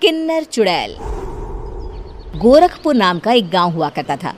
किन्नर चुड़ैल। गोरखपुर नाम का एक गांव हुआ करता था।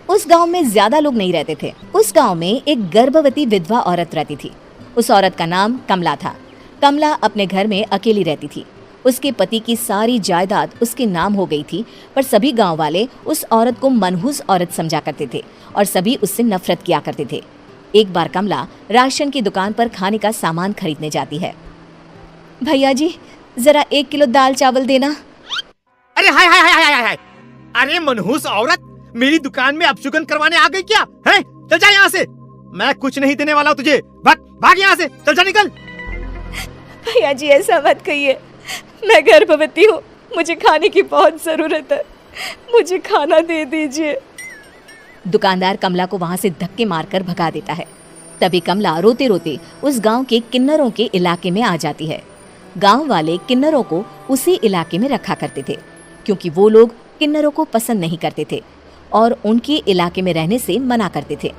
उस गांव में ज्यादा लोग नहीं रहते थे। उस गांव में एक गर्भवती विधवा औरत रहती थी। उस औरत का नाम कमला था। कमला अपने घर में अकेली रहती थी। उसके पति की सारी जायदाद उसके नाम हो गई थी, पर सभी गांव वाले उस औरत को मनहूस औरत समझा करते थे और सभी उससे नफरत किया करते थे। एक बार कमला राशन की दुकान पर खाने का सामान खरीदने जाती है। भैया जी, जरा 1 किलो दाल चावल देना। अरे हाय हाय हाय हाय हाय, अरे मनहूस औरत, मेरी दुकान में अपशुगन करवाने आ गई क्या? है? चल जा यहाँ से, मैं कुछ नहीं देने वाला हूँ तुझे। भाग भाग यहाँ से, चल जा निकल। भैया जी ऐसा मत कहिए, मैं गर्भवती हूँ, मुझे खाने की बहुत जरूरत है, मुझे खाना दे दीजिए। दुकानदार कमला को वहाँ से धक्के मारकर भगा देता है। तभी कमला रोते रोते उस गांव के किन्नरों के इलाके में आ जाती है। गांव वाले किन्नरों को उसी इलाके में रखा करते थे, क्योंकि वो लोग किन्नरों को पसंद नहीं करते थे और उनके इलाके में रहने से मना करते थे।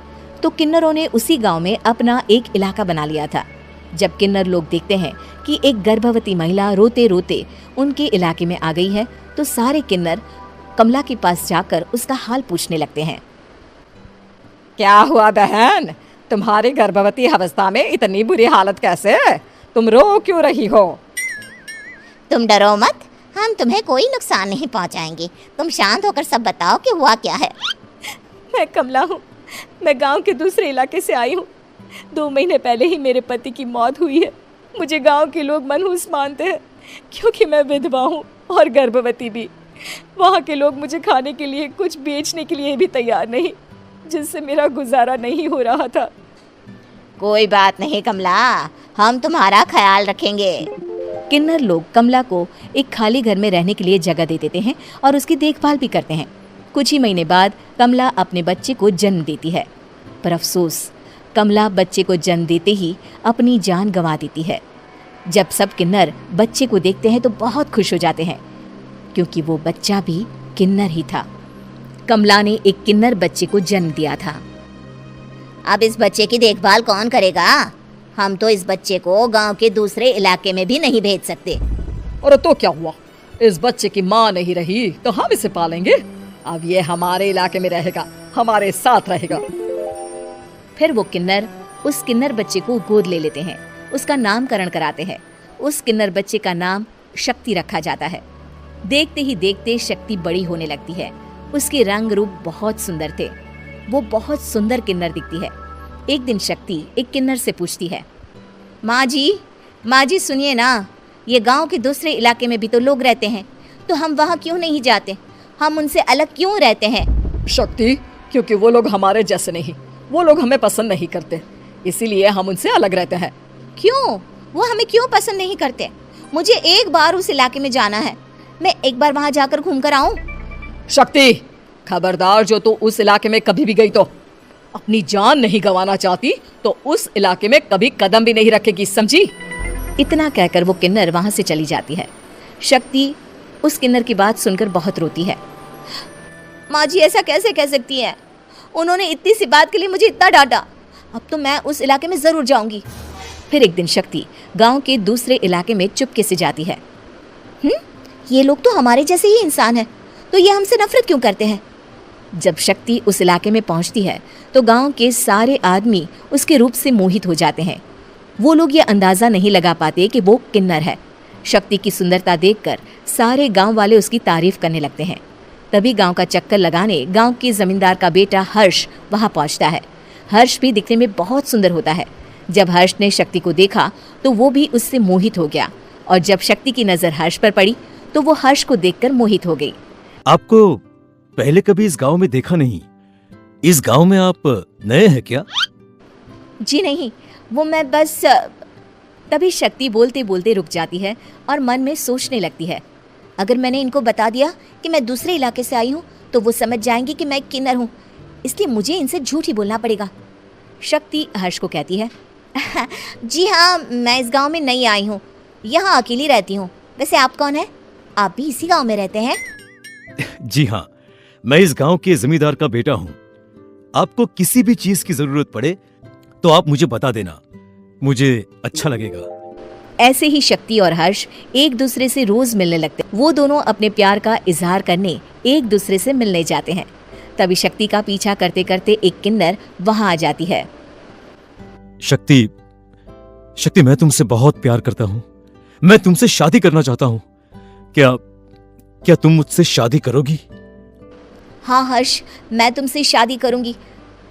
तो किन्नरों ने उसी गांव में अपना एक इलाका बना लिया था। जब किन्नर लोग देखते हैं कि एक गर्भवती महिला रोते रोते उनके इलाके में आ गई है, तो सारे किन्नर कमला के पास जाकर उसका हाल पूछने लगते हैं। क्या हुआ बहन, तुम्हारी गर्भवती अवस्था में इतनी बुरी हालत कैसे? तुम रो क्यों रही हो? तुम डरो मत, हम तुम्हें कोई नुकसान नहीं पहुंचाएंगे। तुम शांत होकर सब बताओ कि हुआ क्या है। मैं कमला हूँ, मैं गांव के दूसरे इलाके से आई हूँ। 2 महीने पहले ही मेरे पति की मौत हुई है। मुझे गांव के लोग मनहूस मानते हैं, क्योंकि मैं विधवा हूँ और गर्भवती भी। वहाँ के लोग मुझे खाने के लिए कुछ बेचने के लिए भी तैयार नहीं, जिससे मेरा गुजारा नहीं हो रहा था। कोई बात नहीं कमला, हम तुम्हारा ख्याल रखेंगे। किन्नर लोग कमला को एक खाली घर में रहने के लिए जगह दे देते हैं और उसकी देखभाल भी करते हैं। कुछ ही महीने बाद कमला अपने बच्चे को जन्म देती है, पर अफसोस, कमला बच्चे को जन्म देते ही अपनी जान गंवा देती है। जब सब किन्नर बच्चे को देखते हैं तो बहुत खुश हो जाते हैं, क्योंकि वो बच्चा भी किन्नर ही था। कमला ने एक किन्नर बच्चे को जन्म दिया था। अब इस बच्चे की देखभाल कौन करेगा? हम तो इस बच्चे को गांव के दूसरे इलाके में भी नहीं भेज सकते। और तो क्या हुआ, इस बच्चे की माँ नहीं रही तो हम इसे पालेंगे। अब ये हमारे इलाके में रहेगा, हमारे साथ रहेगा। फिर वो किन्नर उस किन्नर बच्चे को गोद ले लेते हैं, उसका नामकरण कराते हैं। उस किन्नर बच्चे का नाम शक्ति रखा जाता है। देखते ही देखते शक्ति बड़ी होने लगती है। उसके रंग रूप बहुत सुंदर थे। वो बहुत सुंदर किन्नर दिखती है। एक दिन शक्ति एक किन्नर से पूछती है, माँ जी सुनिए ना, ये गांव के दूसरे इलाके में भी तो लोग रहते हैं, तो हम वहाँ क्यों नहीं जाते? हम उनसे अलग क्यों रहते हैं? शक्ति, क्योंकि वो लोग हमारे जैसे नहीं, वो लोग हमें पसंद नहीं करते, इसीलिए हम उनसे अलग रहते हैं। क्यों? वो हमें क्यों पसंद नहीं करते? मुझे एक बार उस इलाके में जाना है, मैं एक बार वहाँ जाकर घूम कर आऊँ। शक्ति, खबरदार, जो तू उस इलाके में कभी भी गई तो अपनी जान नहीं गंवाना चाहती तो उस इलाके में कभी कदम भी नहीं रखेगी, समझी? इतना कहकर वो किन्नर वहां से चली जाती है। शक्ति उस किन्नर की बात सुनकर बहुत रोती है। माँ जी ऐसा कैसे कह सकती हैं? उन्होंने इतनी सी बात के लिए मुझे इतना डांटा। अब तो मैं उस इलाके में जरूर जाऊंगी। फिर एक दिन शक्ति गांव के दूसरे इलाके में चुपके से जाती है। ये लोग तो हमारे जैसे ही इंसान हैं, तो ये हमसे नफरत क्यों करते हैं? जब शक्ति उस इलाके में पहुंचती है तो गांव के सारे आदमी उसके रूप से मोहित हो जाते हैं। वो लोग ये अंदाजा नहीं लगा पाते कि वो किन्नर है। शक्ति की सुंदरता देखकर सारे गांव वाले उसकी तारीफ करने लगते हैं। तभी गांव का चक्कर लगाने गांव के जमींदार का बेटा हर्ष वहां पहुंचता है। हर्ष भी दिखने में बहुत सुंदर होता है। जब हर्ष ने शक्ति को देखा तो वो भी उससे मोहित हो गया, और जब शक्ति की नजर हर्ष पर पड़ी तो वो हर्ष को देखकर मोहित हो गई। आपको पहले कभी इस गांव में देखा नहीं। इस गांव में आप नए हैं क्या? जी नहीं, वो मैं बस। तभी शक्ति बोलते बोलते रुक जाती है और मन में सोचने लगती है, अगर मैंने इनको बता दिया कि मैं दूसरे इलाके से आई हूँ तो वो समझ जाएंगे कि मैं किन्नर हूँ, इसलिए मुझे इनसे झूठ ही बोलना पड़ेगा। शक्ति हर्ष को कहती है, जी हाँ, मैं इस गांव में नई आई हूँ, यहाँ अकेली रहती हूँ। वैसे आप कौन है? आप भी इसी गांव में रहते हैं? जी हाँ, मैं इस गांव के जमींदार का बेटा हूँ। आपको किसी भी चीज की जरूरत पड़े तो आप मुझे बता देना, मुझे अच्छा लगेगा। ऐसे ही शक्ति और हर्ष एक दूसरे से रोज मिलने लगते। वो दोनों अपने प्यार का इजहार करने एक दूसरे से मिलने जाते हैं। तभी शक्ति का पीछा करते करते एक किन्नर वहां आ जाती है। शक्ति, शक्ति, मैं तुमसे बहुत प्यार करता हूँ। मैं तुमसे शादी करना चाहता हूँ। क्या तुम मुझसे शादी करोगी? हाँ हर्ष, मैं तुमसे शादी करूंगी,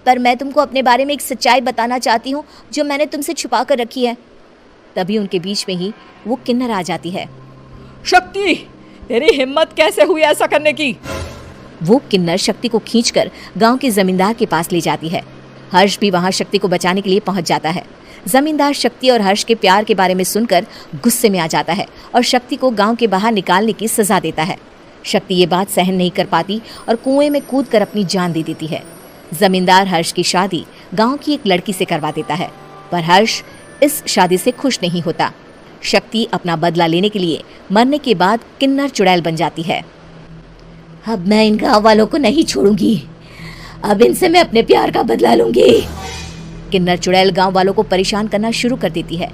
पर मैं तुमको अपने बारे में एक सच्चाई बताना चाहती हूँ जो मैंने तुमसे छुपा कर रखी है। तभी उनके बीच में ही वो किन्नर आ जाती है। शक्ति, तेरी हिम्मत कैसे हुई ऐसा करने की? वो किन्नर शक्ति को खींचकर गांव के जमींदार के पास ले जाती है। हर्ष भी वहां शक्ति को बचाने के लिए पहुंच जाता है। जमींदार शक्ति और हर्ष के प्यार के बारे में सुनकर गुस्से में आ जाता है और शक्ति को गांव के बाहर निकालने की सजा देता है। शक्ति ये बात सहन नहीं कर पाती और कुएं में कूदकर अपनी जान दे देती है। जमींदार हर्ष की शादी गांव की एक लड़की से करवा देता है, पर हर्ष इस शादी से खुश नहीं होता। शक्ति अपना बदला लेने के लिए मरने के बाद किन्नर चुड़ैल बन जाती है। अब मैं इन गाँव वालों को नहीं छोड़ूंगी, अब इनसे मैं अपने प्यार का बदला लूंगी। किन्नर चुड़ैल गांव वालों को परेशान करना शुरू कर देती है।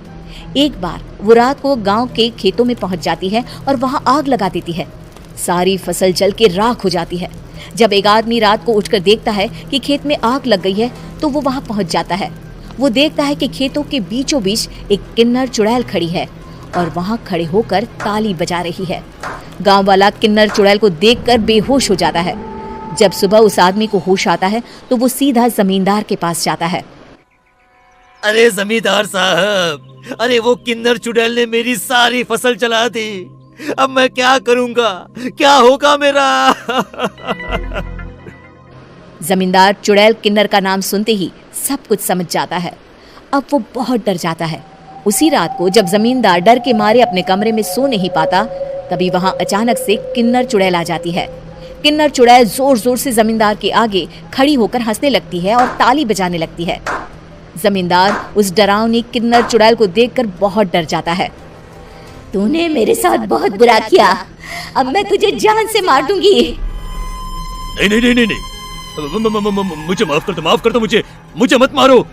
एक बार वो रात को गांव के खेतों में पहुंच जाती है और वहां आग लगा देती है। सारी फसल जल के राख हो जाती है। जब एक आदमी रात को उठकर देखता है कि खेत में आग लग गई है तो वो वहां पहुंच जाता है। वो देखता है कि खेतों के बीचों बीच एक किन्नर चुड़ैल खड़ी है और वहां खड़े होकर ताली बजा रही है। गांव वाला किन्नर चुड़ैल को देखकर बेहोश हो जाता है। जब सुबह उस आदमी को होश आता है तो वो सीधा जमींदार के पास जाता है। अरे जमींदार साहब, अरे वो किन्नर चुड़ैल ने मेरी सारी फसल चला दी। अब मैं क्या करूंगा, क्या होगा मेरा? जमींदार चुड़ैल किन्नर का नाम सुनते ही सब कुछ समझ जाता है। अब वो बहुत डर जाता है। उसी रात को जब जमींदार डर के मारे अपने कमरे में सो नहीं पाता, तभी वहां अचानक से किन्नर चुड़ैल आ जाती है। किन्नर चुड़ैल जोर जोर से जमींदार के आगे खड़ी होकर हंसने लगती है और ताली बजाने लगती है। जमींदार उस डरावनी किन्नर चुड़ैल को देखकर बहुत डर जाता है। तूने मेरे साथ बहुत बुरा किया, अब मैं तुझे जान से मार दूंगी। नहीं नहीं नहीं नहीं नहीं, मुझे माफ कर दो, मुझे मत मारो।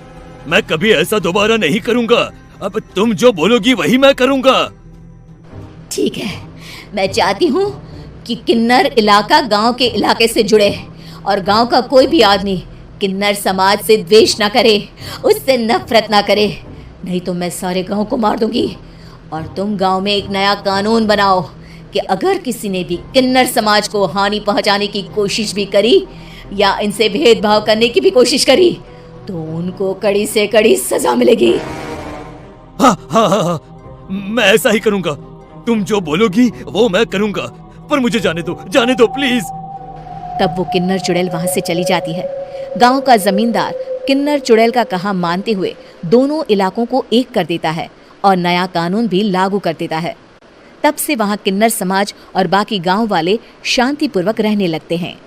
मैं कभी ऐसा दोबारा नहीं करूंगा। अब तुम जो बोलोगी वही मैं करूंगा। ठीक है, मैं चाहती हूँ कि किन्नर इलाका गांव के इलाके से जुड़े और गांव का कोई भी आदमी किन्नर समाज से द्वेष ना करे, उससे नफरत ना करे, नहीं तो मैं सारे गांव को मार दूंगी। और तुम गांव में एक नया कानून बनाओ कि अगर किसी ने भी किन्नर समाज को हानि पहुंचाने की कोशिश भी करी या इनसे भेदभाव करने की भी कोशिश करी तो उनको कड़ी से कड़ी सजा मिलेगी। हाँ हाँ हाँ हाँ, मैं ऐसा ही करूंगा। तुम जो बोलोगी वो मैं करूंगा, पर मुझे जाने दो प्लीज। तब वो किन्नर चुड़ैल वहां से चली जाती है। गांव का जमींदार किन्नर चुड़ैल का कहा मानते हुए दोनों इलाकों को एक कर देता है और नया कानून भी लागू कर देता है। तब से वहां किन्नर समाज और बाकी गांव वाले शांतिपूर्वक रहने लगते हैं।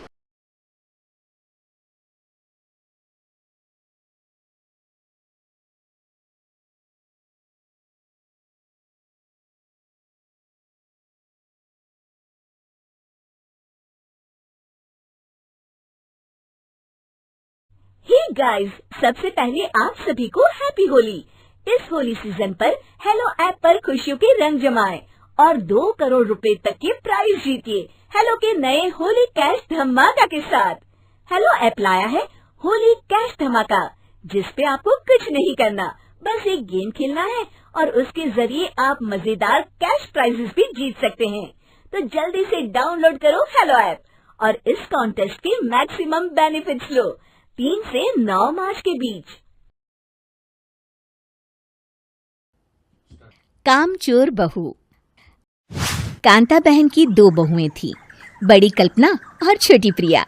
हे गाइस, सबसे पहले आप सभी को हैप्पी होली। इस होली सीजन पर हेलो ऐप पर खुशियों के रंग जमाएं और 2 करोड़ रुपए तक के प्राइज जीतिए हेलो के नए होली कैश धमाका के साथ। हेलो ऐप लाया है होली कैश धमाका, जिस पे आपको कुछ नहीं करना, बस एक गेम खेलना है और उसके जरिए आप मजेदार कैश प्राइजेस भी जीत सकते हैं। तो जल्दी से डाउनलोड करो हेलो ऐप और इस कॉन्टेस्ट के मैक्सिमम बेनिफिट्स लो 3 से 9 मार्च के बीच। कामचोर बहू। कांता बहन की 2 बहुएं थी, बड़ी कल्पना और छोटी प्रिया।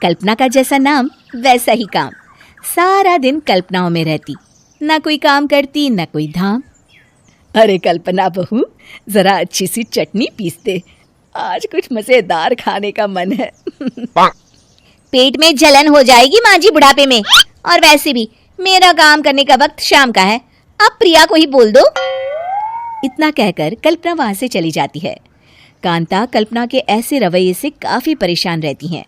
कल्पना का जैसा नाम वैसा ही काम। सारा दिन कल्पनाओं में रहती, ना कोई काम करती ना कोई धाम। अरे कल्पना बहू, जरा अच्छी सी चटनी पीस दे, आज कुछ मजेदार खाने का मन है। पेट में जलन हो जाएगी माँ जी बुढ़ापे में, और वैसे भी मेरा काम करने का वक्त शाम का है, अब प्रिया को ही बोल दो। इतना कहकर कल्पना वहां से चली जाती है। कांता कल्पना के ऐसे रवैये से काफी परेशान रहती हैं।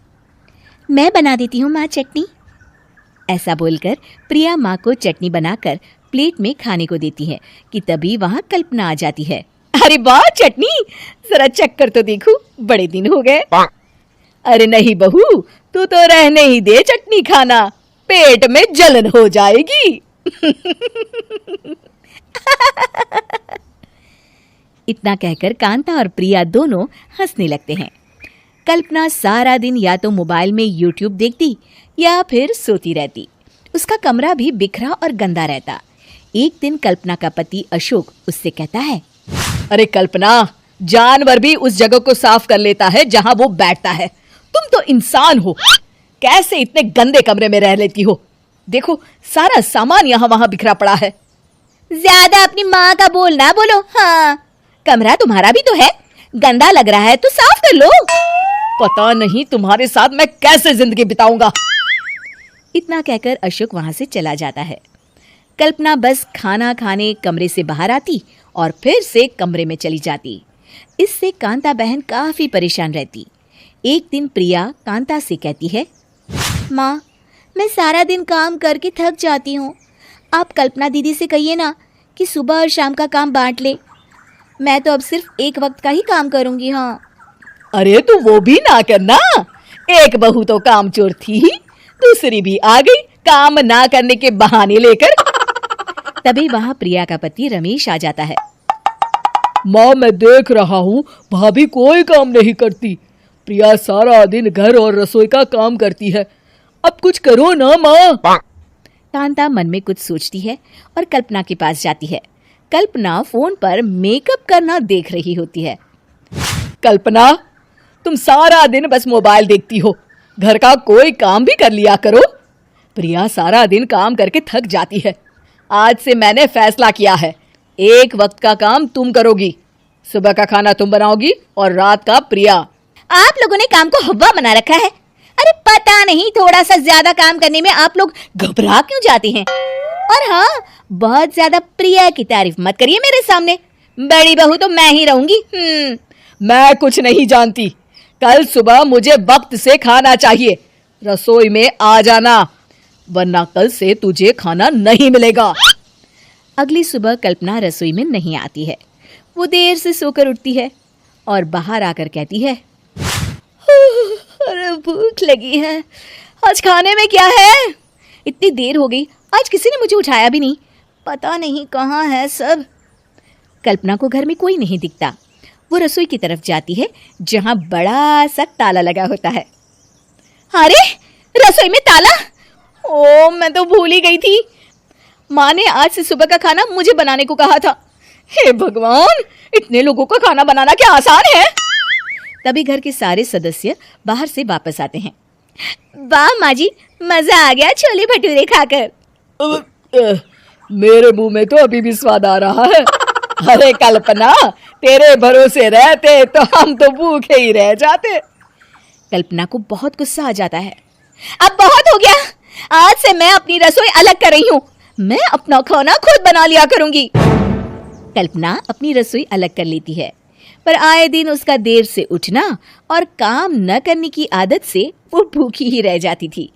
मैं बना देती हूँ माँ चटनी। ऐसा बोलकर प्रिया माँ को चटनी बनाकर प्लेट में खाने को देती है कि तभी वहां कल्पना आ जाती है। अरे वाह चटनी, जरा चख कर तो देखूं, बड़े दिन हो गए। अरे नहीं बहू, तू तो रहने ही दे चटनी खाना, पेट में जलन हो जाएगी। इतना कहकर कांता और प्रिया दोनों हंसने लगते हैं। कल्पना सारा दिन या तो मोबाइल में यूट्यूब देखती या फिर सोती रहती। उसका कमरा भी बिखरा और गंदा रहता। एक दिन कल्पना का पति अशोक उससे कहता है, अरे कल्पना, जानवर भी उस जगह को साफ कर लेता है जहां वो बैठता है, तुम तो इंसान हो, कैसे इतने गंदे कमरे में रह लेती हो? देखो सारा सामान यहाँ वहां बिखरा पड़ा है। ज्यादा अपनी माँ का बोल ना बोलो। हाँ, कमरा तुम्हारा भी तो है, गंदा लग रहा है तो साफ कर लो। पता नहीं तुम्हारे साथ मैं कैसे जिंदगी बिताऊंगा। इतना कहकर अशोक वहां से चला जाता है। कल्पना बस खाना खाने कमरे से बाहर आती और फिर से कमरे में चली जाती। इससे कांता बहन काफी परेशान रहती। एक दिन प्रिया कांता से कहती है, माँ, मैं सारा दिन काम करके थक जाती हूँ। आप कल्पना दीदी से कहिए ना कि सुबह और शाम का काम बांट ले। मैं तो अब सिर्फ एक वक्त का ही काम करूंगी। हाँ। अरे तू वो भी ना करना, एक बहू तो कामचोर थी ही, दूसरी भी आ गई काम ना करने के बहाने लेकर। तभी वहां प्रिया का पति रमेश आ जाता है। माँ, मैं देख रहा हूँ भाभी कोई काम नहीं करती, प्रिया सारा दिन घर और रसोई का काम करती है, अब कुछ करो ना माँ। कांता मन में कुछ सोचती है और कल्पना के पास जाती है। कल्पना फोन पर मेकअप करना देख रही होती है। कल्पना, तुम सारा दिन बस मोबाइल देखती हो, घर का कोई काम भी कर लिया करो। प्रिया सारा दिन काम करके थक जाती है। आज से मैंने फैसला किया है, एक वक्त का काम तुम करोगी, सुबह का खाना तुम बनाओगी और रात का प्रिया। आप लोगों ने काम को हवा बना रखा है। अरे पता नहीं थोड़ा सा ज्यादा काम करने में आप लोग घबरा क्यों जाते हैं। और हाँ, बहुत ज्यादा प्रिया की तारीफ मत करिए मेरे सामने, बड़ी बहू तो मैं ही रहूंगी। मैं कुछ नहीं जानती, कल सुबह मुझे वक्त से खाना चाहिए, रसोई में आ जाना, वरना कल से तुझे खाना नहीं मिलेगा। अगली सुबह कल्पना रसोई में नहीं आती है। वो देर से सोकर उठती है और बाहर आकर कहती है, अरे भूख लगी है, आज खाने में क्या है? इतनी देर हो गई, आज किसी ने मुझे उठाया भी नहीं, पता नहीं कहाँ है सब। कल्पना को घर में कोई नहीं दिखता। वो रसोई की तरफ जाती है जहाँ बड़ा सा ताला लगा होता है। अरे रसोई में ताला! ओ, मैं तो भूल ही गई थी। माँ ने आज से सुबह का खाना मुझे बनाने को कहा था। हे भगवान, इतने लोगों का खाना बनाना क्या आसान है? तभी घर के सारे सदस्य बाहर से वापस आते हैं। वाह माँ जी, मजा आ गया छोले भटूरे खाकर। मेरे मुंह में तो अभी भी स्वाद आ रहा है। अरे कल्पना, तेरे भरोसे रहते तो हम तो भूखे ही रह जाते। कल्पना को बहुत गुस्सा आ जाता है। अब बहुत हो गया, आज से मैं अपनी रसोई अलग कर रही हूँ, मैं अपना खाना खुद बना लिया करूंगी। कल्पना अपनी रसोई अलग कर लेती है, पर आए दिन उसका देर से उठना और काम न करने की आदत से वो भूखी ही रह जाती थी।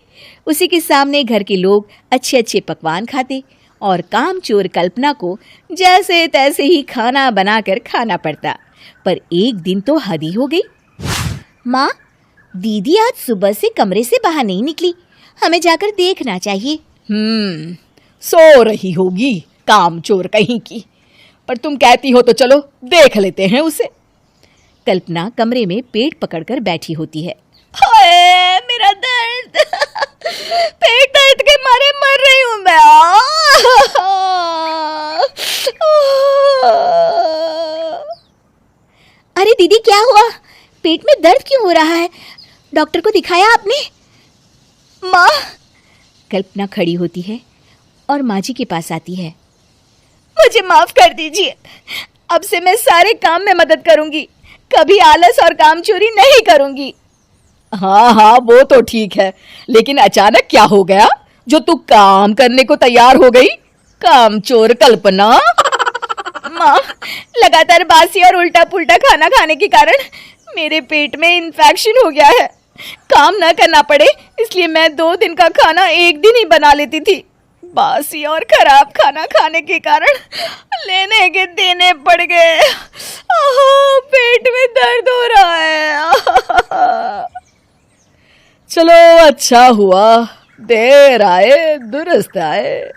उसी के सामने घर के लोग अच्छे अच्छे पकवान खाते और कामचोर कल्पना को जैसे तैसे ही खाना बनाकर खाना पड़ता। पर एक दिन तो हद ही हो गई। माँ, दीदी आज सुबह से कमरे से बाहर नहीं निकली, हमें जाकर देखना चाहिए। सो रही होगी कामचोर कहीं की, पर तुम कहती हो तो चलो देख लेते हैं उसे। कल्पना कमरे में पेट पकड़कर बैठी होती है। हाय मेरा दर्द, पेट दर्द के मारे मर रही हूँ मैं। अरे दीदी, क्या हुआ? पेट में दर्द क्यों हो रहा है? डॉक्टर को दिखाया आपने? माँ, कल्पना खड़ी होती है और माँ जी के पास आती है। मुझे माफ कर दीजिए, अब से मैं सारे काम में मदद करूंगी, कभी आलस और काम चोरी नहीं करूंगी। हाँ हाँ, वो तो ठीक है, लेकिन अचानक क्या हो गया जो तू काम करने को तैयार हो गई? कामचोर कल्पना। माँ, लगातार बासी और उल्टा पुल्टा खाना खाने के कारण मेरे पेट में इन्फेक्शन हो गया है। काम न करना पड़े इसलिए मैं 2 दिन का खाना एक दिन ही बना लेती थी। बासी और खराब खाना खाने के कारण लेने के देने पड़ गए। पेट में दर्द हो रहा है। चलो अच्छा हुआ, देर आए दुरुस्त आए।